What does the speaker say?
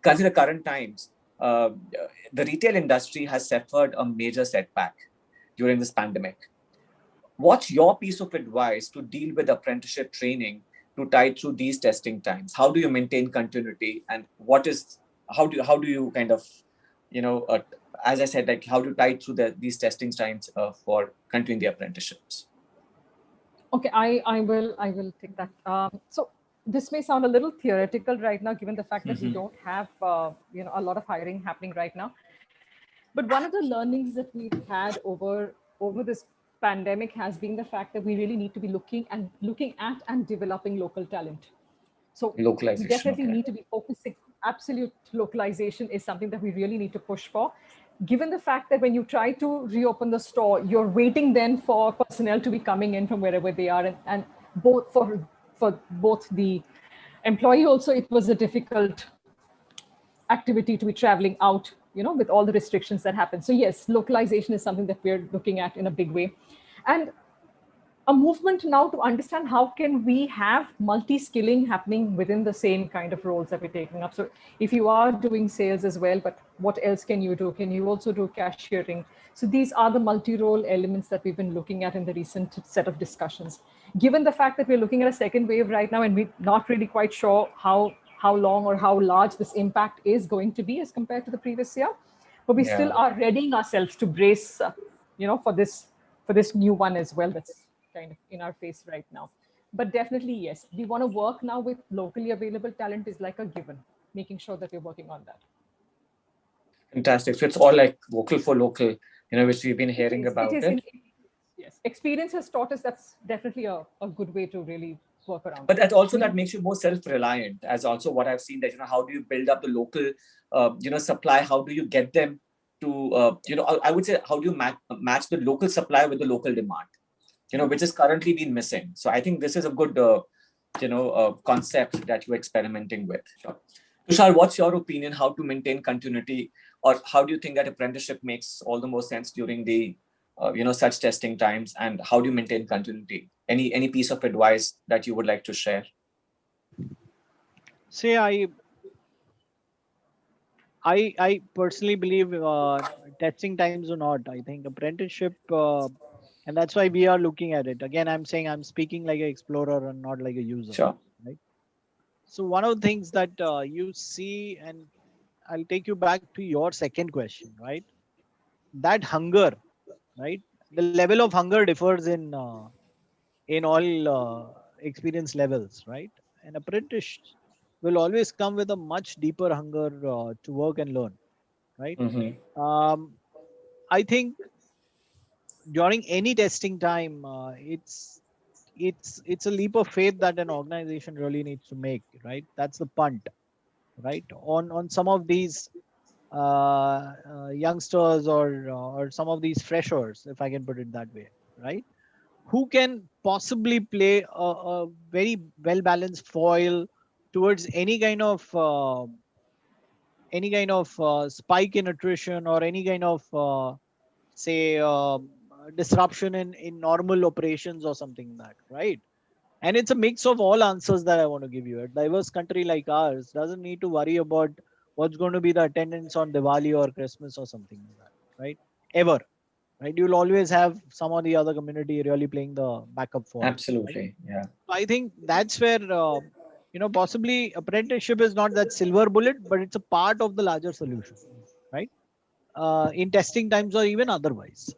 consider current times, the retail industry has suffered a major setback during this pandemic. What's your piece of advice to deal with apprenticeship training to tide through these testing times? How do you maintain continuity, and how do you kind of, as I said, like how to tide through these testing times for continuing the apprenticeships? Okay, I will take that. So this may sound a little theoretical right now, given the fact that we don't have a lot of hiring happening right now. But one of the learnings that we've had over this pandemic has been the fact that we really need to be looking at and developing local talent. So we Localization, definitely okay. need to be focusing. Absolute localization is something that we really need to push for. Given the fact that when you try to reopen the store, you're waiting then for personnel to be coming in from wherever they are, and both for both the employee also, it was a difficult activity to be traveling out, with all the restrictions that happen. So yes, localization is something that we're looking at in a big way. And a movement now to understand how can we have multi-skilling happening within the same kind of roles that we're taking up. So if you are doing sales as well, but what else can you do? Can you also do cashiering? So these are the multi-role elements that we've been looking at in the recent set of discussions. Given the fact that we're looking at a second wave right now, and we're not really quite sure how long or how large this impact is going to be as compared to the previous year, but we still are readying ourselves to brace, for this new one as well. That's kind of in our face right now. But definitely, yes, we want to work now with locally available talent is like a given, making sure that we're working on that. Fantastic. So it's all like vocal for local, which we've been hearing about it. Yes, experience has taught us that's definitely a good way to really work around. But that makes you more self-reliant, as also what I've seen that, how do you build up the local, supply? How do you get them to, I would say, how do you match the local supply with the local demand? Which is currently been missing. So I think this is a good, concept that you're experimenting with. Sure. Tushar, what's your opinion? How to maintain continuity, or how do you think that apprenticeship makes all the more sense during the, such testing times? And how do you maintain continuity? Any piece of advice that you would like to share? Say I personally believe testing times or not, I think apprenticeship, and that's why we are looking at it. Again, I'm saying I'm speaking like an explorer and not like a user. Sure. Right. So one of the things that you see, and I'll take you back to your second question, right? That hunger, right? The level of hunger differs in all experience levels, right? An apprentice will always come with a much deeper hunger to work and learn, right? I think during any testing time, it's a leap of faith that an organization really needs to make, right? That's the punt, right? On some of these youngsters or some of these freshers, if I can put it that way, right? Who can possibly play a very well balanced foil towards any kind of spike in attrition, or any kind of say disruption in normal operations or something like that, right? And it's a mix of all answers that I want to give you. A diverse country like ours doesn't need to worry about what's going to be the attendance on Diwali or Christmas or something like that, right? Ever, right? You'll always have some or the other community really playing the backup for. Absolutely, right? yeah. So I think that's where possibly apprenticeship is not that silver bullet, but it's a part of the larger solution, right? In testing times or even otherwise.